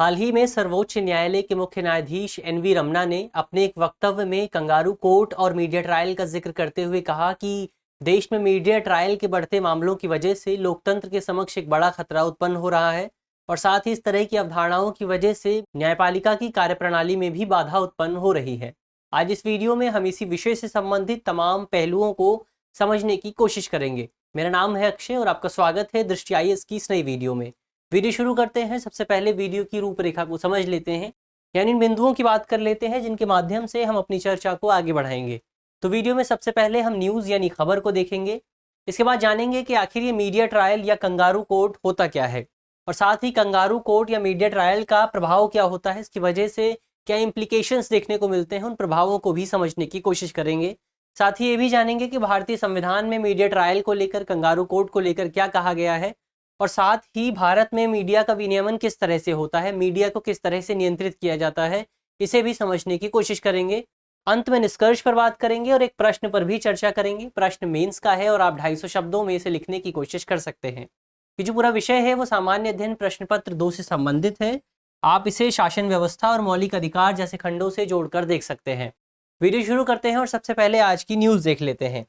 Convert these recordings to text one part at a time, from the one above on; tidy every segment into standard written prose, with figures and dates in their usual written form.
हाल ही में सर्वोच्च न्यायालय के मुख्य न्यायाधीश एनवी रमना ने अपने एक वक्तव्य में कंगारू कोर्ट और मीडिया ट्रायल का जिक्र करते हुए कहा कि देश में मीडिया ट्रायल के बढ़ते मामलों की वजह से लोकतंत्र के समक्ष एक बड़ा खतरा उत्पन्न हो रहा है और साथ ही इस तरह की अवधारणाओं की वजह से न्यायपालिका की कार्यप्रणाली में भी बाधा उत्पन्न हो रही है। आज इस वीडियो में हम इसी विषय से संबंधित तमाम पहलुओं को समझने की कोशिश करेंगे। मेरा नाम है अक्षय और आपका स्वागत है दृष्टि IAS की इस नई वीडियो में। वीडियो शुरू करते हैं। सबसे पहले वीडियो की रूपरेखा को समझ लेते हैं, यानी इन बिंदुओं की बात कर लेते हैं जिनके माध्यम से हम अपनी चर्चा को आगे बढ़ाएंगे। तो वीडियो में सबसे पहले हम न्यूज़ यानी खबर को देखेंगे। इसके बाद जानेंगे कि आखिर ये मीडिया ट्रायल या कंगारू कोर्ट होता क्या है और साथ ही कंगारू कोर्ट या मीडिया ट्रायल का प्रभाव क्या होता है, इसकी वजह से क्या इम्प्लीकेशंस देखने को मिलते हैं, उन प्रभावों को भी समझने की कोशिश करेंगे। साथ ही ये भी जानेंगे कि भारतीय संविधान में मीडिया ट्रायल को लेकर, कंगारू कोर्ट को लेकर क्या कहा गया है और साथ ही भारत में मीडिया का विनियमन किस तरह से होता है, मीडिया को किस तरह से नियंत्रित किया जाता है, इसे भी समझने की कोशिश करेंगे। अंत में निष्कर्ष पर बात करेंगे और एक प्रश्न पर भी चर्चा करेंगे। प्रश्न मेंस का है और आप 250 शब्दों में इसे लिखने की कोशिश कर सकते हैं। ये जो पूरा विषय है वो सामान्य अध्ययन प्रश्न पत्र 2 से संबंधित है। आप इसे शासन व्यवस्था और मौलिक अधिकार जैसे खंडों से जोड़कर देख सकते हैं। वीडियो शुरू करते हैं और सबसे पहले आज की न्यूज़ देख लेते हैं।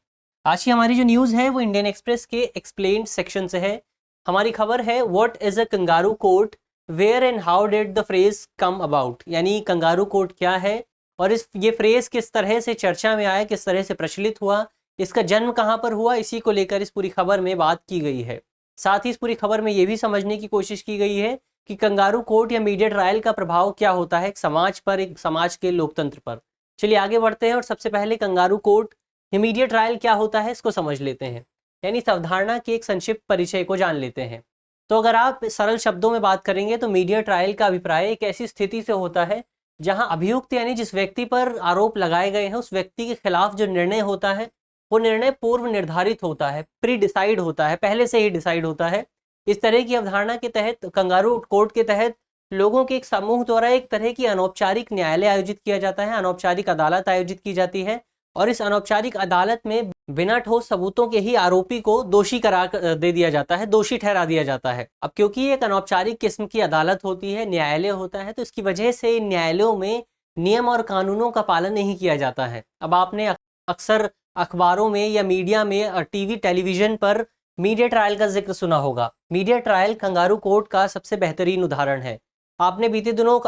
आज की हमारी जो न्यूज़ है वो इंडियन एक्सप्रेस के एक्सप्लेन्ड सेक्शन से है। हमारी खबर है what is a kangaroo court, where and how did the phrase come about, यानी कंगारू कोर्ट क्या है और ये फ्रेज किस तरह से चर्चा में आया, किस तरह से प्रचलित हुआ, इसका जन्म कहाँ पर हुआ, इसी को लेकर इस पूरी खबर में बात की गई है। साथ ही इस पूरी खबर में ये भी समझने की कोशिश की गई है कि कंगारू कोर्ट या मीडिया ट्रायल का प्रभाव क्या होता है एक समाज पर, एक समाज के लोकतंत्र पर। चलिए आगे बढ़ते हैं और सबसे पहले कंगारू कोर्ट या मीडिया ट्रायल क्या होता है इसको समझ लेते हैं, यानी इस अवधारणा के एक संक्षिप्त परिचय को जान लेते हैं। तो अगर आप सरल शब्दों में बात करेंगे तो मीडिया ट्रायल का अभिप्राय एक ऐसी स्थिति से होता है जहां अभियुक्त यानी जिस व्यक्ति पर आरोप लगाए गए हैं उस व्यक्ति के खिलाफ जो निर्णय होता है वो निर्णय पूर्व निर्धारित होता है, प्री डिसाइड होता है, पहले से ही डिसाइड होता है। इस तरह की अवधारणा के तहत कंगारू कोर्ट के तहत लोगों के एक समूह द्वारा एक तरह की अनौपचारिक न्यायालय आयोजित किया जाता है, अनौपचारिक अदालत आयोजित की जाती है और इस अनौपचारिक अदालत में बिना ठोस सबूतों के ही आरोपी को दोषी करार दे दिया जाता है, दोषी ठहरा दिया जाता है। अब क्योंकि एक अनौपचारिक किस्म की अदालत होती है, न्यायालय होता है, तो इसकी वजह से इन न्यायालयों में नियम और कानूनों का पालन नहीं किया जाता है। अब आपने अक्सर अखबारों में या मीडिया में, टीवी टेलीविजन पर मीडिया ट्रायल का जिक्र सुना होगा। मीडिया ट्रायल कंगारू कोर्ट का सबसे बेहतरीन उदाहरण है। आपने बीते दिनों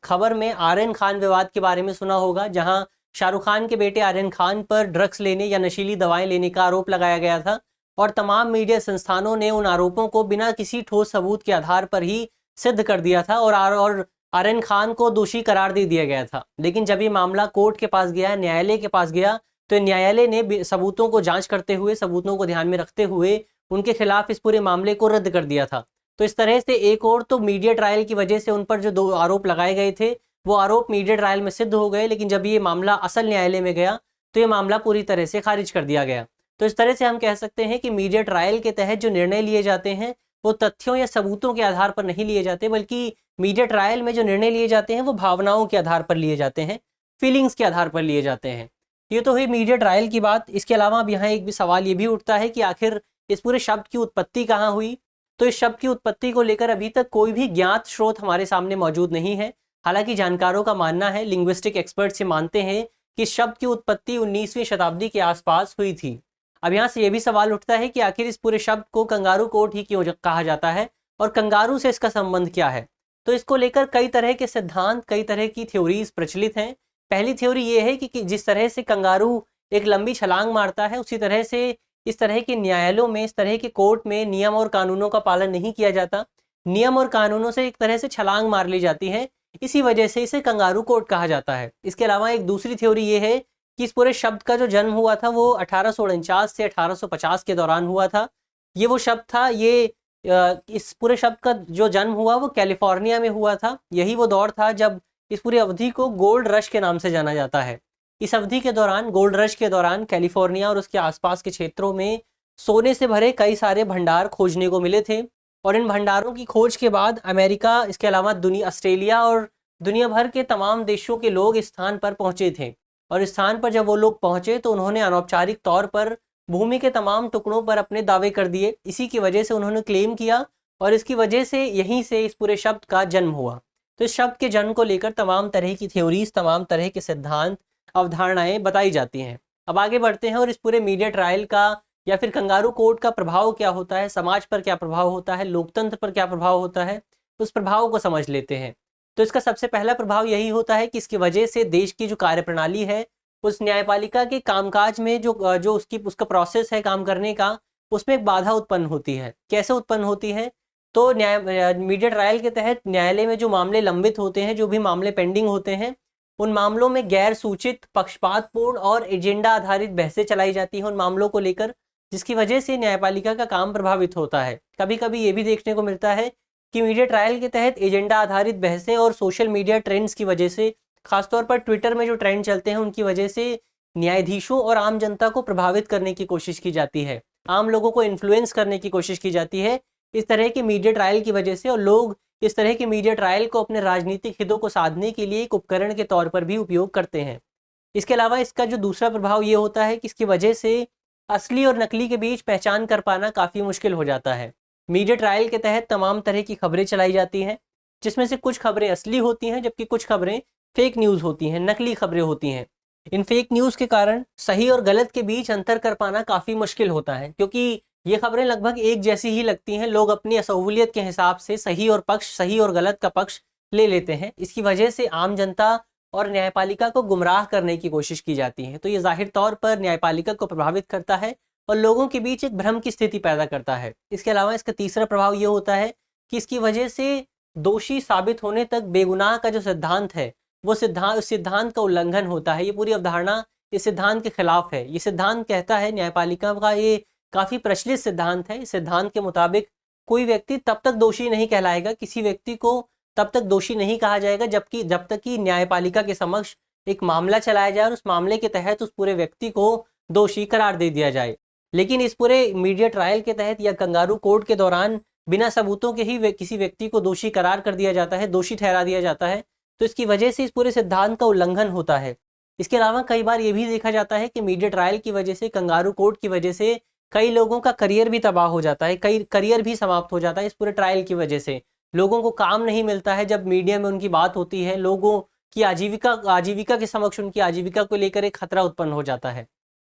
खबर में आर्यन खान विवाद के बारे में सुना होगा, जहां शाहरुख खान के बेटे आर्यन खान पर ड्रग्स लेने या नशीली दवाएं लेने का आरोप लगाया गया था और तमाम मीडिया संस्थानों ने उन आरोपों को बिना किसी ठोस सबूत के आधार पर ही सिद्ध कर दिया था और आर्यन खान को दोषी करार दे दिया गया था। लेकिन जब ये मामला कोर्ट के पास गया, न्यायालय के पास गया, तो न्यायालय ने सबूतों को जांच करते हुए, सबूतों को ध्यान में रखते हुए उनके खिलाफ इस पूरे मामले को रद्द कर दिया था। तो इस तरह से एक और तो मीडिया ट्रायल की वजह से उन पर जो 2 आरोप लगाए गए थे वो आरोप मीडिया ट्रायल में सिद्ध हो गए, लेकिन जब ये मामला असल न्यायालय में गया तो ये मामला पूरी तरह से खारिज कर दिया गया। तो इस तरह से हम कह सकते हैं कि मीडिया ट्रायल के तहत जो निर्णय लिए जाते हैं वो तथ्यों या सबूतों के आधार पर नहीं लिए जाते, बल्कि मीडिया ट्रायल में जो निर्णय लिए जाते हैं वो भावनाओं के आधार पर लिए जाते हैं, फीलिंग्स के आधार पर लिए जाते हैं। ये तो हुई मीडिया ट्रायल की बात। इसके अलावा अब यहाँ एक भी सवाल ये भी उठता है कि आखिर इस पूरे शब्द की उत्पत्ति कहाँ हुई। तो इस शब्द की उत्पत्ति को लेकर अभी तक कोई भी ज्ञात स्रोत हमारे सामने मौजूद नहीं है। हालांकि जानकारों का मानना है, लिंग्विस्टिक एक्सपर्ट से मानते हैं कि शब्द की उत्पत्ति 19वीं शताब्दी के आसपास हुई थी। अब यहाँ से ये भी सवाल उठता है कि आखिर इस पूरे शब्द को कंगारू कोर्ट ही क्यों कहा जाता है और कंगारू से इसका संबंध क्या है। तो इसको लेकर कई तरह के सिद्धांत, कई तरह की थ्योरीज प्रचलित हैं। पहली थ्योरी ये है कि जिस तरह से कंगारू एक लंबी छलांग मारता है उसी तरह से इस तरह के न्यायालयों में, इस तरह के कोर्ट में नियम और कानूनों का पालन नहीं किया जाता। नियम और कानूनों से एक तरह से छलांग मार ली जाती है, इसी वजह से इसे कंगारू कोर्ट कहा जाता है। इसके अलावा एक दूसरी थ्योरी ये है कि इस पूरे शब्द का जो जन्म हुआ था वो 1849 से 1850 के दौरान हुआ था। ये वो शब्द था, इस पूरे शब्द का जो जन्म हुआ वो कैलिफोर्निया में हुआ था। यही वो दौर था जब इस पूरी अवधि को गोल्ड रश के नाम से जाना जाता है। इस अवधि के दौरान, गोल्ड रश के दौरान, कैलिफोर्निया और उसके आसपास के क्षेत्रों में सोने से भरे कई सारे भंडार खोजने को मिले थे और इन भंडारों की खोज के बाद अमेरिका, इसके अलावा ऑस्ट्रेलिया और दुनिया भर के तमाम देशों के लोग इस स्थान पर पहुंचे थे। और इस स्थान पर जब वो लोग पहुंचे तो उन्होंने अनौपचारिक तौर पर भूमि के तमाम टुकड़ों पर अपने दावे कर दिए। इसी की वजह से उन्होंने क्लेम किया और इसकी वजह से यहीं से इस पूरे शब्द का जन्म हुआ। तो इस शब्द के जन्म को लेकर तमाम तरह की थ्योरीज, तमाम तरह के सिद्धांत, अवधारणाएं बताई जाती हैं। अब आगे बढ़ते हैं और इस पूरे मीडिया ट्रायल का या फिर कंगारू कोर्ट का प्रभाव क्या होता है, समाज पर क्या प्रभाव होता है, लोकतंत्र पर क्या प्रभाव होता है, उस प्रभाव को समझ लेते हैं। तो इसका सबसे पहला प्रभाव यही होता है कि इसकी वजह से देश की जो कार्यप्रणाली है, उस न्यायपालिका के कामकाज में जो जो उसका प्रोसेस है काम करने का, उसमें एक बाधा उत्पन्न होती है। कैसे उत्पन्न होती है? तो मीडिया ट्रायल के तहत न्यायालय में जो मामले लंबित होते हैं, जो भी मामले पेंडिंग होते हैं, उन मामलों में गैर सूचित, पक्षपातपूर्ण और एजेंडा आधारित बहसें चलाई जाती हैं उन मामलों को लेकर, जिसकी वजह से न्यायपालिका का काम प्रभावित होता है। कभी कभी ये भी देखने को मिलता है कि मीडिया ट्रायल के तहत एजेंडा आधारित बहसें और सोशल मीडिया ट्रेंड्स की वजह से, खासतौर पर ट्विटर में जो ट्रेंड चलते हैं उनकी वजह से न्यायाधीशों और आम जनता को प्रभावित करने की कोशिश की जाती है, आम लोगों को इन्फ्लुएंस करने की कोशिश की जाती है इस तरह के मीडिया ट्रायल की वजह से। और लोग इस तरह के मीडिया ट्रायल को अपने राजनीतिक हितों को साधने के लिए एक उपकरण के तौर पर भी उपयोग करते हैं। इसके अलावा इसका जो दूसरा प्रभाव ये होता है कि इसकी वजह से असली और नकली के बीच पहचान कर पाना काफ़ी मुश्किल हो जाता है। मीडिया ट्रायल के तहत तमाम तरह की खबरें चलाई जाती हैं, जिसमें से कुछ खबरें असली होती हैं जबकि कुछ खबरें फेक न्यूज़ होती हैं, नकली खबरें होती हैं। इन फेक न्यूज़ के कारण सही और गलत के बीच अंतर कर पाना काफ़ी मुश्किल होता है, क्योंकि ये खबरें लगभग एक जैसी ही लगती हैं। लोग अपनी असहूलियत के हिसाब से सही और गलत का पक्ष ले लेते हैं। इसकी वजह से आम जनता और न्यायपालिका को गुमराह करने की कोशिश की जाती है। तो ये जाहिर तौर पर न्यायपालिका को प्रभावित करता है और लोगों के बीच एक भ्रम की स्थिति पैदा करता है। इसके अलावा इसका तीसरा प्रभाव ये होता है कि इसकी वजह से दोषी साबित होने तक बेगुनाह का जो सिद्धांत है, वो सिद्धांत का उल्लंघन होता है। ये पूरी अवधारणा इस सिद्धांत के खिलाफ है। ये सिद्धांत कहता है, न्यायपालिका का ये काफ़ी प्रचलित सिद्धांत है, इस सिद्धांत के मुताबिक कोई व्यक्ति तब तक दोषी नहीं कहलाएगा, किसी व्यक्ति को तब तक दोषी नहीं कहा जाएगा जब तक कि न्यायपालिका के समक्ष एक मामला चलाया जाए और उस मामले के तहत उस पूरे व्यक्ति को दोषी करार दे दिया जाए। लेकिन इस पूरे मीडिया ट्रायल के तहत या कंगारू कोर्ट के दौरान बिना सबूतों के ही किसी व्यक्ति को दोषी करार कर दिया जाता है, दोषी ठहरा दिया जाता है। तो इसकी वजह से इस पूरे सिद्धांत का उल्लंघन होता है। इसके अलावा कई बार ये भी देखा जाता है कि मीडिया ट्रायल की वजह से, कंगारू कोर्ट की वजह से कई लोगों का करियर भी तबाह हो जाता है, कई करियर भी समाप्त हो जाता है इस पूरे ट्रायल की वजह से। लोगों को काम नहीं मिलता है जब मीडिया में उनकी बात होती है, लोगों की आजीविका के समक्ष उनकी आजीविका को लेकर एक खतरा उत्पन्न हो जाता है।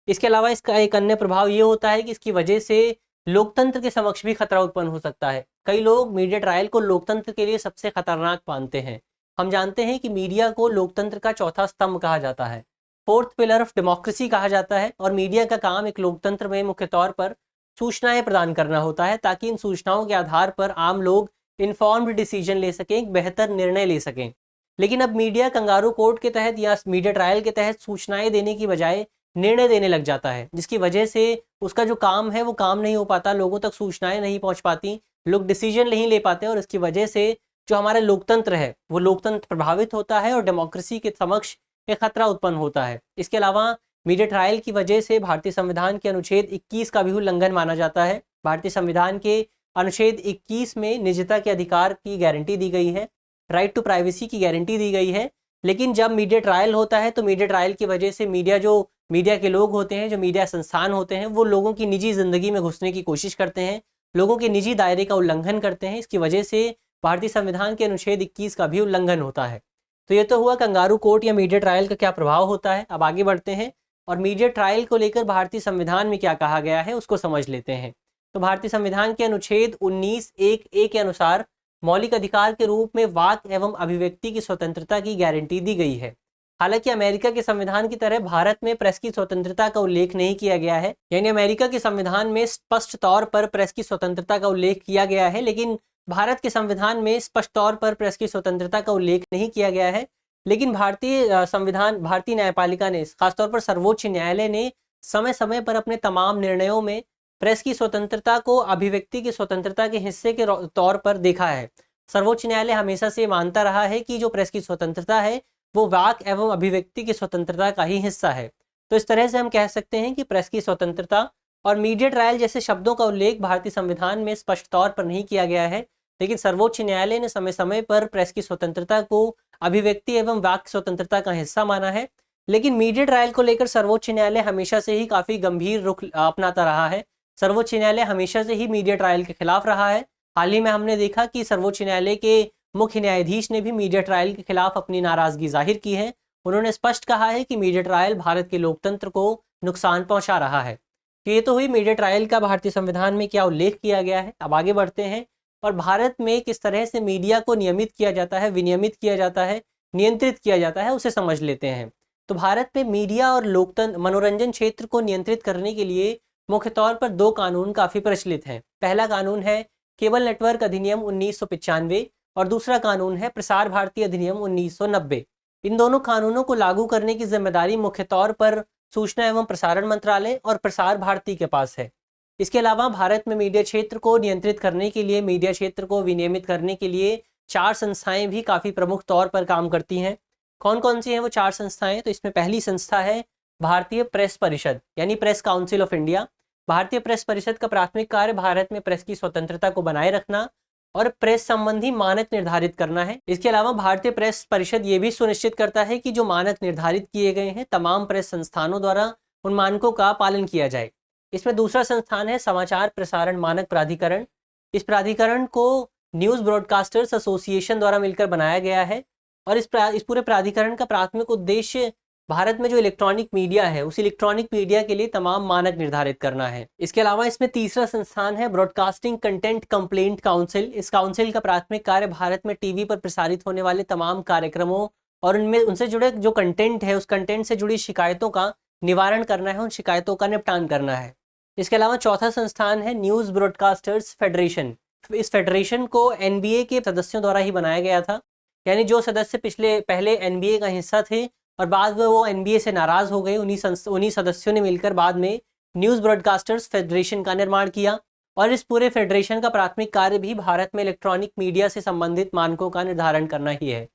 इसके अलावा इसका एक अन्य प्रभाव ये होता है कि इसकी वजह से लोकतंत्र के समक्ष भी खतरा उत्पन्न हो सकता है। कई लोग मीडिया ट्रायल को लोकतंत्र के लिए सबसे खतरनाक मानते हैं। हम जानते हैं कि मीडिया को लोकतंत्र का चौथा स्तंभ कहा जाता है, फोर्थ पिलर ऑफ डेमोक्रेसी कहा जाता है। और मीडिया का काम एक लोकतंत्र में मुख्य तौर पर सूचनाएं प्रदान करना होता है, ताकि इन सूचनाओं के आधार पर आम लोग इन्फॉर्म्ड डिसीजन ले सकें, एक बेहतर निर्णय ले सकें। लेकिन अब मीडिया कंगारू कोर्ट के तहत या मीडिया ट्रायल के तहत सूचनाएं देने की बजाय निर्णय देने लग जाता है, जिसकी वजह से उसका जो काम है वो काम नहीं हो पाता, लोगों तक सूचनाएं नहीं पहुंच पाती, लोग डिसीजन नहीं ले पाते और इसकी वजह से जो हमारा लोकतंत्र है वो लोकतंत्र प्रभावित होता है और डेमोक्रेसी के समक्ष एक खतरा उत्पन्न होता है। इसके अलावा मीडिया ट्रायल की वजह से भारतीय संविधान के अनुच्छेद 21 का भी उल्लंघन माना जाता है। भारतीय संविधान के अनुच्छेद 21 में निजता के अधिकार की गारंटी दी गई है, राइट टू प्राइवेसी की गारंटी दी गई है। लेकिन जब मीडिया ट्रायल होता है तो मीडिया ट्रायल की वजह से मीडिया के लोग होते हैं, जो मीडिया संस्थान होते हैं, वो लोगों की निजी ज़िंदगी में घुसने की कोशिश करते हैं, लोगों के निजी दायरे का उल्लंघन करते हैं। इसकी वजह से भारतीय संविधान के अनुच्छेद 21 का भी उल्लंघन होता है। तो ये तो हुआ कंगारू कोर्ट या मीडिया ट्रायल का क्या प्रभाव होता है। अब आगे बढ़ते हैं और मीडिया ट्रायल को लेकर भारतीय संविधान में क्या कहा गया है उसको समझ लेते हैं। तो भारतीय संविधान के अनुच्छेद 19(1)(a) के अनुसार मौलिक अधिकार के रूप में वाक एवं अभिव्यक्ति की स्वतंत्रता की गारंटी दी गई है। हालांकि अमेरिका के संविधान की तरह भारत में प्रेस की स्वतंत्रता का उल्लेख नहीं किया गया है, यानी अमेरिका के संविधान में स्पष्ट तौर पर प्रेस की स्वतंत्रता का उल्लेख किया गया है, लेकिन भारत के संविधान में स्पष्ट तौर पर प्रेस की स्वतंत्रता का उल्लेख नहीं किया गया है। लेकिन भारतीय न्यायपालिका ने, खासतौर पर सर्वोच्च न्यायालय ने समय समय पर अपने तमाम निर्णयों में प्रेस की स्वतंत्रता को अभिव्यक्ति की स्वतंत्रता के हिस्से के तौर पर देखा है। सर्वोच्च न्यायालय हमेशा से मानता रहा है कि जो प्रेस की स्वतंत्रता है वो वाक एवं अभिव्यक्ति की स्वतंत्रता का ही हिस्सा है। तो इस तरह से हम कह सकते हैं कि प्रेस की स्वतंत्रता और मीडिया ट्रायल जैसे शब्दों का उल्लेख भारतीय संविधान में स्पष्ट तौर पर नहीं किया गया है, लेकिन सर्वोच्च न्यायालय ने समय समय पर प्रेस की स्वतंत्रता को अभिव्यक्ति एवं वाक स्वतंत्रता का हिस्सा माना है। लेकिन मीडिया ट्रायल को लेकर सर्वोच्च न्यायालय हमेशा से ही काफ़ी गंभीर रुख अपनाता रहा है। सर्वोच्च न्यायालय हमेशा से ही मीडिया ट्रायल के खिलाफ रहा है। हाल ही में हमने देखा कि सर्वोच्च न्यायालय के मुख्य न्यायाधीश ने भी मीडिया ट्रायल के खिलाफ अपनी नाराजगी जाहिर की है। उन्होंने स्पष्ट कहा है कि मीडिया ट्रायल भारत के लोकतंत्र को नुकसान पहुंचा रहा है। तो ये तो हुई मीडिया ट्रायल का भारतीय संविधान में क्या उल्लेख किया गया है। अब आगे बढ़ते हैं और भारत में किस तरह से मीडिया को नियमित किया जाता है, विनियमित किया जाता है, नियंत्रित किया जाता है, उसे समझ लेते हैं। तो भारत में मीडिया और लोकतंत्र मनोरंजन क्षेत्र को नियंत्रित करने के लिए मुख्य तौर पर दो कानून काफ़ी प्रचलित हैं। पहला कानून है केबल नेटवर्क अधिनियम 1995 और दूसरा कानून है प्रसार भारती अधिनियम 1990। इन दोनों कानूनों को लागू करने की जिम्मेदारी मुख्य तौर पर सूचना एवं प्रसारण मंत्रालय और प्रसार भारती के पास है। इसके अलावा भारत में मीडिया क्षेत्र को नियंत्रित करने के लिए, मीडिया क्षेत्र को विनियमित करने के लिए 4 संस्थाएं भी काफ़ी प्रमुख तौर पर काम करती हैं। कौन कौन सी हैं वो 4 संस्थाएं? तो इसमें पहली संस्था है भारतीय प्रेस परिषद यानी प्रेस काउंसिल ऑफ इंडिया। भारतीय प्रेस परिषद का प्राथमिक कार्य भारत में प्रेस की स्वतंत्रता को बनाए रखना और प्रेस संबंधी मानक निर्धारित करना है। इसके अलावा भारतीय प्रेस परिषद ये भी सुनिश्चित करता है कि जो मानक निर्धारित किए गए हैं तमाम प्रेस संस्थानों द्वारा उन मानकों का पालन किया जाए। इसमें दूसरा संस्थान है समाचार प्रसारण मानक प्राधिकरण। इस प्राधिकरण को न्यूज़ ब्रॉडकास्टर्स एसोसिएशन द्वारा मिलकर बनाया गया है और इस पूरे प्राधिकरण का प्राथमिक उद्देश्य भारत में जो इलेक्ट्रॉनिक मीडिया है उस इलेक्ट्रॉनिक मीडिया के लिए तमाम मानक निर्धारित करना है। इसके अलावा इसमें तीसरा संस्थान है ब्रॉडकास्टिंग कंटेंट कंप्लेंट काउंसिल। इस काउंसिल का प्राथमिक कार्य भारत में टीवी पर प्रसारित होने वाले तमाम कार्यक्रमों और उनमें उनसे जुड़े जो कंटेंट है उस कंटेंट से जुड़ी शिकायतों का निवारण करना है, उन शिकायतों का निपटान करना है। इसके अलावा चौथा संस्थान है न्यूज़ ब्रॉडकास्टर्स फेडरेशन। इस फेडरेशन को एनबीए के सदस्यों द्वारा ही बनाया गया था, यानी जो सदस्य पहले एनबीए का हिस्सा थे और बाद में वो एनबीए से नाराज़ हो गए, उन्हीं सदस्यों ने मिलकर बाद में न्यूज़ ब्रॉडकास्टर्स फेडरेशन का निर्माण किया। और इस पूरे फेडरेशन का प्राथमिक कार्य भी भारत में इलेक्ट्रॉनिक मीडिया से संबंधित मानकों का निर्धारण करना ही है।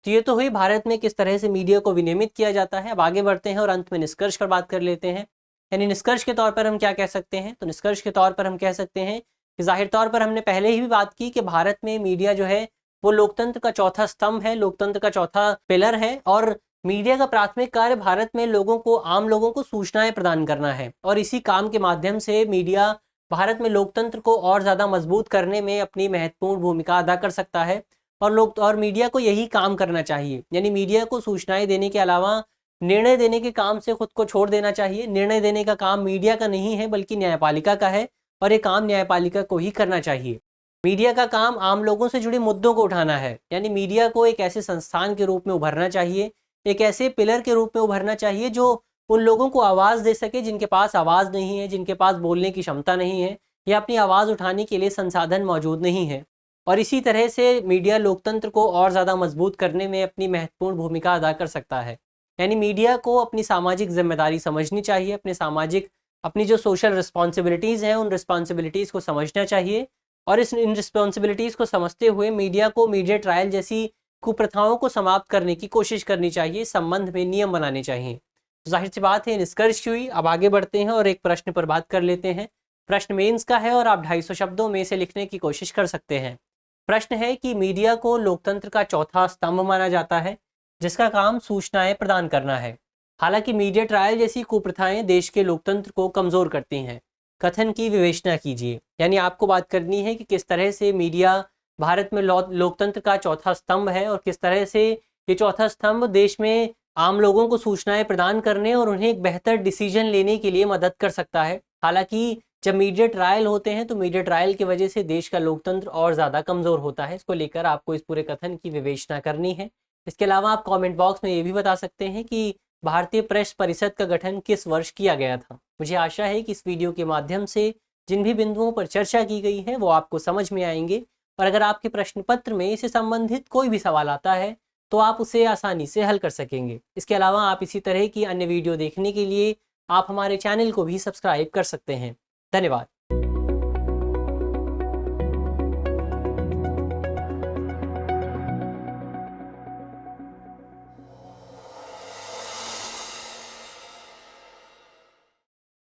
तो ये तो हुई भारत में किस तरह से मीडिया को विनियमित किया जाता है। अब आगे बढ़ते हैं और अंत में निष्कर्ष पर बात कर लेते हैं। यानी निष्कर्ष के तौर पर हम क्या कह सकते हैं? तो निष्कर्ष के तौर पर हम कह सकते हैं कि जाहिर तौर पर हमने पहले ही भी बात की कि भारत में मीडिया जो है वो लोकतंत्र का चौथा स्तंभ है, लोकतंत्र का चौथा पिलर है और मीडिया का प्राथमिक कार्य भारत में आम लोगों को सूचनाएं प्रदान करना है। और इसी काम के माध्यम से मीडिया भारत में लोकतंत्र को और ज़्यादा मजबूत करने में अपनी महत्वपूर्ण भूमिका अदा कर सकता है। और मीडिया को यही काम करना चाहिए, यानी मीडिया को सूचनाएं देने के अलावा निर्णय देने के काम से खुद को छोड़ देना चाहिए। निर्णय देने का काम मीडिया का नहीं है बल्कि न्यायपालिका का है और ये काम न्यायपालिका को ही करना चाहिए। मीडिया का काम आम लोगों से जुड़े मुद्दों को उठाना है, यानी मीडिया को एक ऐसे संस्थान के रूप में उभरना चाहिए, एक ऐसे पिलर के रूप में उभरना चाहिए जो उन लोगों को आवाज़ दे सके जिनके पास आवाज़ नहीं है, जिनके पास बोलने की क्षमता नहीं है या अपनी आवाज़ उठाने के लिए संसाधन मौजूद नहीं है। और इसी तरह से मीडिया लोकतंत्र को और ज़्यादा मजबूत करने में अपनी महत्वपूर्ण भूमिका अदा कर सकता है। यानी मीडिया को अपनी सामाजिक जिम्मेदारी समझनी चाहिए, अपनी जो सोशल रिस्पॉन्सिबिलिटीज़ हैं उन रिस्पॉन्सिबिलिटीज़ को समझना चाहिए और इन रिस्पॉन्सिबिलिटीज़ को समझते हुए मीडिया को मीडिया ट्रायल जैसी कुप्रथाओं को समाप्त करने की कोशिश करनी चाहिए, इस संबंध में नियम बनाने चाहिए। तो जाहिर सी बात है निष्कर्ष हुई। अब आगे बढ़ते हैं और एक प्रश्न पर बात कर लेते हैं। प्रश्न मेंस का है और आप 250 शब्दों में से लिखने की कोशिश कर सकते हैं। प्रश्न है कि मीडिया को लोकतंत्र का चौथा स्तंभ माना जाता है जिसका काम सूचनाएं प्रदान करना है। हालांकि मीडिया ट्रायल जैसी कुप्रथाएं देश के लोकतंत्र को कमज़ोर करती हैं। कथन की विवेचना कीजिए, यानी आपको बात करनी है कि किस तरह से मीडिया भारत में लोकतंत्र का चौथा स्तंभ है और किस तरह से ये चौथा स्तंभ देश में आम लोगों को सूचनाएं प्रदान करने और उन्हें एक बेहतर डिसीजन लेने के लिए मदद कर सकता है। हालांकि जब मीडिया ट्रायल होते हैं तो मीडिया ट्रायल की वजह से देश का लोकतंत्र और ज़्यादा कमज़ोर होता है। इसको लेकर आपको इस पूरे कथन की विवेचना करनी है। इसके अलावा आप कमेंट बॉक्स में ये भी बता सकते हैं कि भारतीय प्रेस परिषद का गठन किस वर्ष किया गया था। मुझे आशा है कि इस वीडियो के माध्यम से जिन भी बिंदुओं पर चर्चा की गई है वो आपको समझ में आएंगे और अगर आपके प्रश्न पत्र में इससे संबंधित कोई भी सवाल आता है तो आप उसे आसानी से हल कर सकेंगे। इसके अलावा आप इसी तरह की अन्य वीडियो देखने के लिए आप हमारे चैनल को भी सब्सक्राइब कर सकते हैं। धन्यवाद।